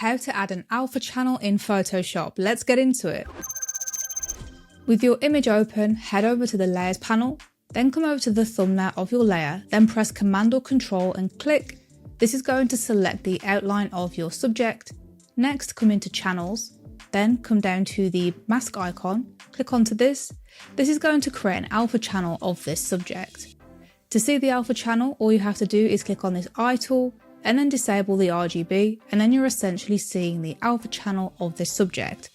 how to add an alpha channel in Photoshop. Let's get into it. With your image open, head over to the Layers panel, then come over to the thumbnail of your layer, then press Command or Control and click. This is going to select the outline of your subject. Next, come into Channels, then come down to the mask icon, click onto this. This is going to create an alpha channel of this subject. To see the alpha channel, all you have to do is click on this eye tool and then disable the RGB, and then you're essentially seeing the alpha channel of this subject.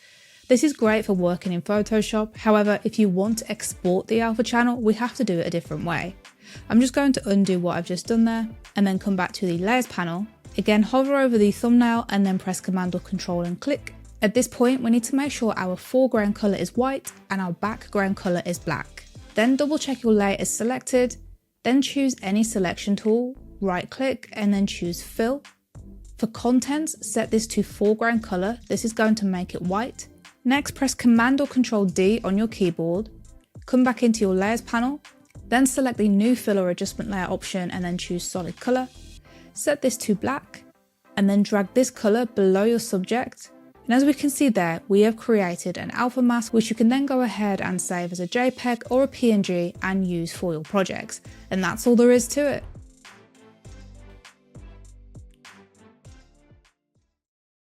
This is great for working in Photoshop. However, if you want to export the alpha channel, we have to do it a different way. I'm just going to undo what I've just done there and then come back to the Layers panel. Again, hover over the thumbnail and then press Command or Control and click. At this point, we need to make sure our foreground color is white and our background color is black. Then double check your layer is selected, then choose any selection tool, right click and then choose Fill. For contents, set this to foreground color. This is going to make it white. Next, press Command or Control D on your keyboard, come back into your Layers panel, then select the New Fill or Adjustment Layer option and then choose Solid Color. Set this to black and then drag this color below your subject. And as we can see there, we have created an alpha mask which you can then go ahead and save as a JPEG or a PNG and use for your projects. And that's all there is to it.